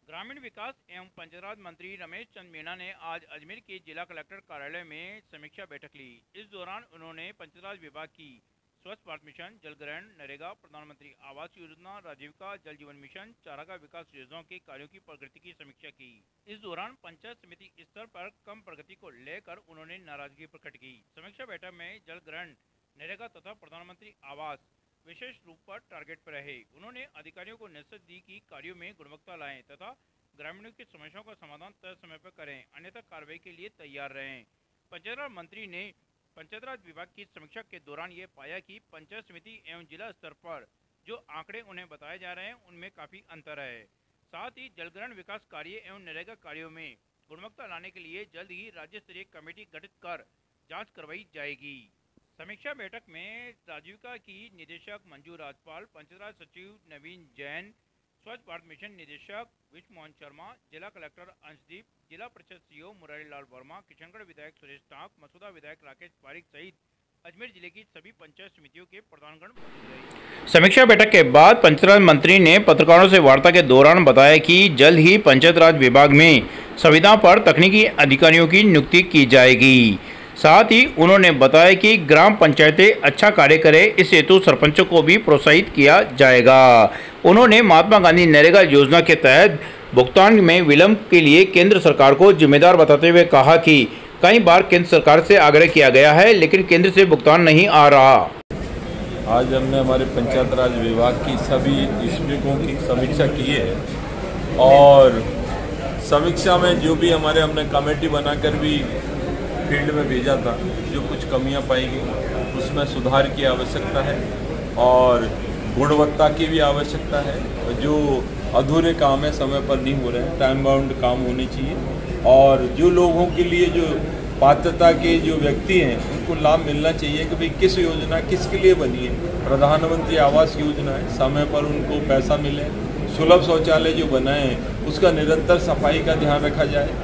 ग्रामीण विकास एवं पंचायत मंत्री रमेश चंद मीणा ने आज अजमेर के जिला कलेक्टर कार्यालय में समीक्षा बैठक ली। इस दौरान उन्होंने पंचायत विभाग की स्वच्छ भारत मिशन, जल ग्रहण, नरेगा, प्रधानमंत्री आवास योजना, राजीविका, जल जीवन मिशन, चारागाह विकास योजनाओं के कार्यों की प्रगति की समीक्षा की। इस दौरान पंचायत समिति स्तर पर कम प्रगति को लेकर उन्होंने नाराजगी प्रकट की। समीक्षा बैठक में जल ग्रहण, नरेगा तथा प्रधानमंत्री आवास विशेष रूप पर टारगेट पर रहे। उन्होंने अधिकारियों को निर्देश दी कि कार्यों में गुणवत्ता लाएं तथा ग्रामीणों की समस्याओं का समाधान तय समय पर करें, अन्यथा कार्रवाई के लिए तैयार रहें। पंचायत राज मंत्री ने पंचायत राज विभाग की समीक्षा के दौरान ये पाया कि पंचायत समिति एवं जिला स्तर पर जो आंकड़े उन्हें बताए जा रहे हैं उनमें काफी अंतर है। साथ ही जलग्रहण विकास कार्य एवं नरेगा कार्यों में गुणवत्ता लाने के लिए जल्द ही राज्य स्तरीय कमेटी गठित कर जाँच करवाई जाएगी। समीक्षा बैठक में राजीविका की निदेशक मंजू राजपाल, पंचायत राज सचिव नवीन जैन, स्वच्छ भारत मिशन निदेशक विश्व मोहन शर्मा, जिला कलेक्टर अंशदीप, जिला परिषद सीईओ मुरारी लाल वर्मा, किशनगढ़ विधायक सुरेश टाक, मसूदा विधायक राकेश पारिक सहित अजमेर जिले की सभी पंचायत समितियों के प्रधानगण मौजूद रहे। समीक्षा बैठक के बाद पंचायत राज मंत्री ने पत्रकारों से वार्ता के दौरान बताया कि जल्द ही पंचायत राज विभाग में संविदा पर तकनीकी अधिकारियों की नियुक्ति की जाएगी। साथ ही उन्होंने बताया कि ग्राम पंचायतें अच्छा कार्य करें, इस हेतु सरपंचों को भी प्रोत्साहित किया जाएगा। उन्होंने महात्मा गांधी नरेगा योजना के तहत भुगतान में विलंब के लिए केंद्र सरकार को जिम्मेदार बताते हुए कहा कि कई बार केंद्र सरकार से आग्रह किया गया है, लेकिन केंद्र से भुगतान नहीं आ रहा। आज हमने हमारे पंचायत राज विभाग की सभी स्टेटों की समीक्षा की है और समीक्षा में जो भी हमने कमेटी बनाकर भी फील्ड में भेजा था, जो कुछ कमियां पाई गई उसमें सुधार की आवश्यकता है और गुणवत्ता की भी आवश्यकता है। जो अधूरे काम है समय पर नहीं हो रहे हैं, टाइम बाउंड काम होने चाहिए और जो लोगों के लिए जो पात्रता के जो व्यक्ति हैं उनको लाभ मिलना चाहिए कि भाई किस योजना किसके लिए बनी है। प्रधानमंत्री आवास योजना है, समय पर उनको पैसा मिले, सुलभ शौचालय जो बनाए उसका निरंतर सफाई का ध्यान रखा जाए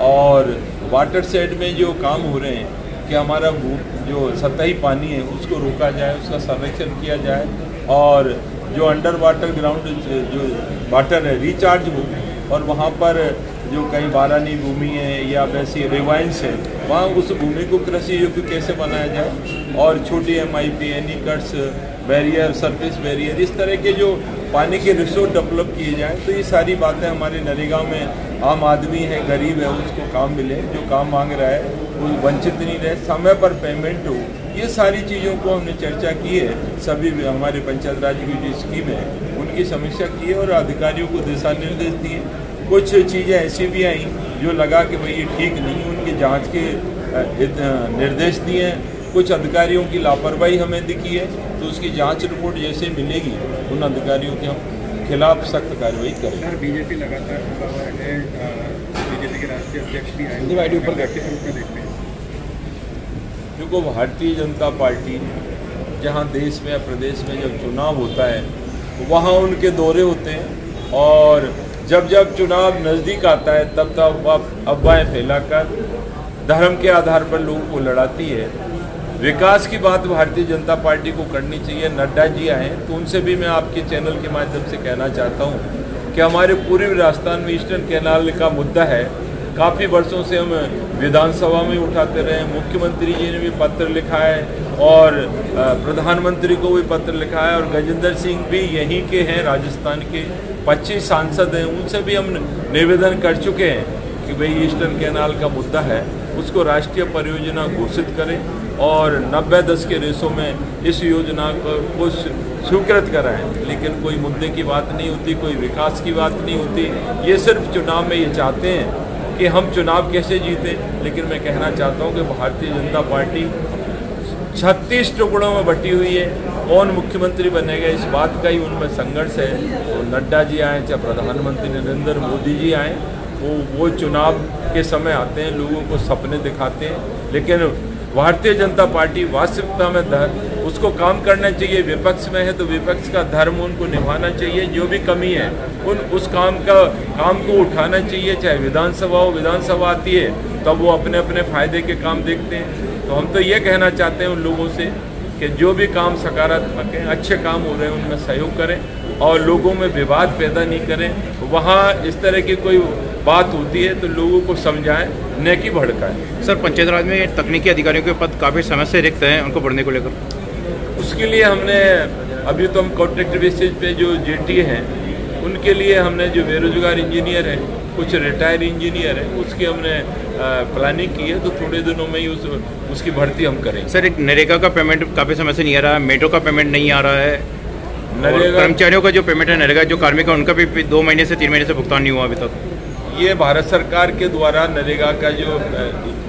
और वाटर शेड में जो काम हो रहे हैं कि हमारा जो सतही पानी है उसको रोका जाए, उसका संरक्षण किया जाए और जो अंडर वाटर ग्राउंड जो वाटर है रिचार्ज हो और वहाँ पर जो कहीं बारानी भूमि है या वैसी रिवाइंस है वहाँ उस भूमि को कृषि योग्य कैसे बनाया जाए और छोटी MIP, एनीकट्स, बैरियर, सरफेस बैरियर, इस तरह के जो पानी के रिसोर्स डेवलप किए जाए। तो ये सारी बातें हमारे नरेगा में आम आदमी है, गरीब है, उसको काम मिले, जो काम मांग रहा है वो वंचित नहीं रहे, समय पर पेमेंट हो। ये सारी चीज़ों को हमने चर्चा की है। सभी हमारे पंचायत राज की जो स्कीम है उनकी समीक्षा की है और अधिकारियों को दिशा निर्देश दिए। कुछ चीज़ें ऐसी भी आई जो लगा कि भाई ये ठीक नहीं, उनकी जाँच के निर्देश दिए हैं। कुछ अधिकारियों की लापरवाही हमें दिखी है तो उसकी जांच रिपोर्ट जैसे मिलेगी उन अधिकारियों के हम खिलाफ सख्त कार्रवाई करेंगे। बीजेपी लगातार बीजेपी के राष्ट्रीय अध्यक्ष भी आए ऊपर देखते हैं। क्योंकि भारतीय जनता पार्टी जहां देश में या प्रदेश में जब चुनाव होता है वहां उनके दौरे होते हैं और जब जब चुनाव नज़दीक आता है तब तब अफवाहें फैलाकर धर्म के आधार पर लोगों को लड़ाती है। विकास की बात भारतीय जनता पार्टी को करनी चाहिए। नड्डा जी आए तो उनसे भी मैं आपके चैनल के माध्यम से कहना चाहता हूं कि हमारे पूर्वी राजस्थान में ईस्टर्न कैनाल का मुद्दा है, काफ़ी वर्षों से हम विधानसभा में उठाते रहे। मुख्यमंत्री जी ने भी पत्र लिखा है और प्रधानमंत्री को भी पत्र लिखा है और गजेंद्र सिंह भी यहीं के हैं, राजस्थान के 25 सांसद हैं, उनसे भी हम निवेदन कर चुके हैं कि भाई ईस्टर्न कैनाल का मुद्दा है उसको राष्ट्रीय परियोजना घोषित करें और 90-10 के रेशो में इस योजना को स्वीकृत कराएं। लेकिन कोई मुद्दे की बात नहीं होती, कोई विकास की बात नहीं होती। ये सिर्फ चुनाव में ये चाहते हैं कि हम चुनाव कैसे जीतें। लेकिन मैं कहना चाहता हूं कि भारतीय जनता पार्टी 36 टुकड़ों में बटी हुई है। कौन मुख्यमंत्री बनेगा इस बात का ही उनमें संघर्ष है। तो नड्डा जी आए चाहे प्रधानमंत्री नरेंद्र मोदी जी आए, वो चुनाव के समय आते हैं, लोगों को सपने दिखाते हैं। लेकिन भारतीय जनता पार्टी वास्तविकता में उसको काम करना चाहिए। विपक्ष में है तो विपक्ष का धर्म उनको निभाना चाहिए। जो भी कमी है उस काम को उठाना चाहिए। चाहे विधानसभा हो, विधानसभा आती है तब वो अपने अपने फायदे के काम देखते हैं। तो हम तो ये कहना चाहते हैं उन लोगों से कि जो भी काम सकारात्मक है, अच्छे काम हो रहे हैं, उनमें सहयोग करें और लोगों में विवाद पैदा नहीं करें। वहाँ इस तरह की कोई बात होती है तो लोगों को समझाएं, न कि भड़काएं। सर, पंचायत राज में तकनीकी अधिकारियों के पद काफ़ी समय से रिक्त हैं, उनको बढ़ने को लेकर उसके लिए हमने अभी तो हम कॉन्ट्रैक्ट बेसिस पे जो जेटी हैं उनके लिए हमने जो बेरोजगार इंजीनियर हैं, कुछ रिटायर इंजीनियर हैं, उसकी हमने प्लानिंग की है। तो थोड़े दिनों में ही उसकी भर्ती हम करेंगे। सर, एक नरेगा का पेमेंट काफ़ी समय से नहीं आ रहा है, मेट्रो का पेमेंट नहीं आ रहा है, नरेगा कर्मचारियों का जो पेमेंट है, नरेगा जो कार्मिक है उनका भी 2 महीने से 3 महीने से भुगतान नहीं हुआ अभी तक। ये भारत सरकार के द्वारा नरेगा का जो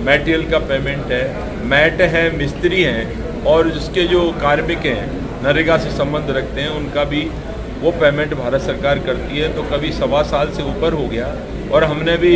मटेरियल का पेमेंट है, मैट है, मिस्त्री हैं और जिसके जो कार्मिक हैं नरेगा से संबंध रखते हैं, उनका भी वो पेमेंट भारत सरकार करती है। तो कभी 1.25 साल से ऊपर हो गया और हमने भी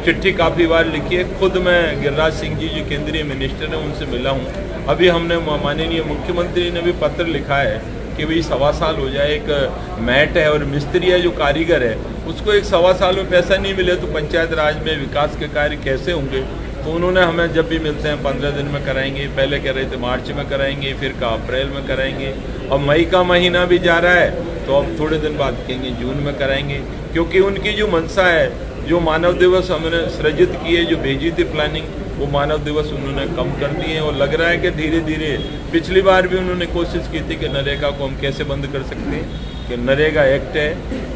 चिट्ठी काफ़ी बार लिखी है। खुद मैं गिरिराज सिंह जी जो केंद्रीय मिनिस्टर हैं उनसे मिला हूँ। अभी हमने माननीय मुख्यमंत्री ने भी पत्र लिखा है कि भाई 1.25 साल हो जाए, एक मैट है और मिस्त्री है जो कारीगर है उसको एक 1.25 साल में पैसा नहीं मिले तो पंचायत राज में विकास के कार्य कैसे होंगे। तो उन्होंने हमें जब भी मिलते हैं 15 दिन में कराएंगे, पहले कह रहे थे मार्च में कराएंगे, फिर कहा अप्रैल में कराएंगे, और मई का महीना भी जा रहा है तो अब थोड़े दिन बाद कहेंगे जून में कराएंगे। क्योंकि उनकी जो मंशा है, जो मानव दिवस हमने सृजित किए, जो भेजी थी प्लानिंग, वो मानव दिवस उन्होंने कम कर दिए हैं। और लग रहा है कि धीरे धीरे, पिछली बार भी उन्होंने कोशिश की थी कि नरेगा को हम कैसे बंद कर सकते हैं, कि नरेगा एक्ट है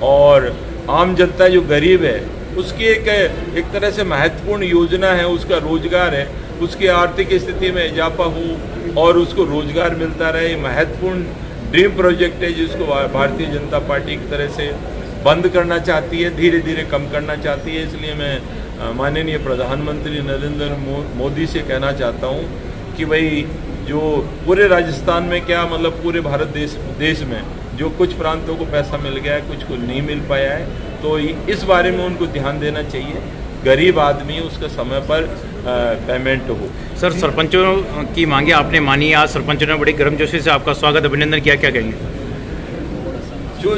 और आम जनता जो गरीब है उसकी एक तरह से महत्वपूर्ण योजना है, उसका रोजगार है, उसकी आर्थिक स्थिति में इजाफा हो और उसको रोजगार मिलता रहे। महत्वपूर्ण ड्रीम प्रोजेक्ट है जिसको भारतीय जनता पार्टी एक तरह से बंद करना चाहती है, धीरे धीरे कम करना चाहती है। इसलिए मैं माननीय प्रधानमंत्री नरेंद्र मोदी से कहना चाहता हूँ कि भाई जो पूरे राजस्थान में क्या मतलब पूरे भारत देश में जो कुछ प्रांतों को पैसा मिल गया है, कुछ को नहीं मिल पाया है, तो इस बारे में उनको ध्यान देना चाहिए। गरीब आदमी उसका समय पर पेमेंट हो। सर, सरपंचों की मांगे आपने मानी, आज सरपंचों ने बड़ी गर्मजोशी से आपका स्वागत अभिनंदन किया, क्या कहेंगे? जो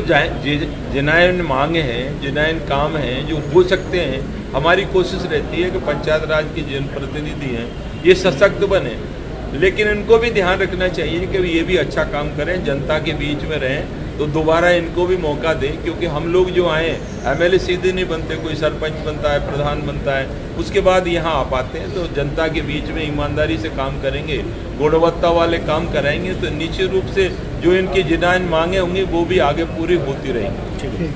जिनायन मांगे हैं, जिनायन काम हैं जो हो सकते हैं, हमारी कोशिश रहती है कि पंचायत राज के जनप्रतिनिधि हैं ये सशक्त बने, लेकिन इनको भी ध्यान रखना चाहिए कि ये भी अच्छा काम करें, जनता के बीच में रहें, तो दोबारा इनको भी मौका दें। क्योंकि हम लोग जो आए एमएलए सीधे नहीं बनते, कोई सरपंच बनता है, प्रधान बनता है, उसके बाद यहाँ आ पाते हैं। तो जनता के बीच में ईमानदारी से काम करेंगे, गुणवत्ता वाले काम कराएंगे, तो निश्चित रूप से जो इनकी जिनायन मांगे होंगी वो भी आगे पूरी होती रहेंगी।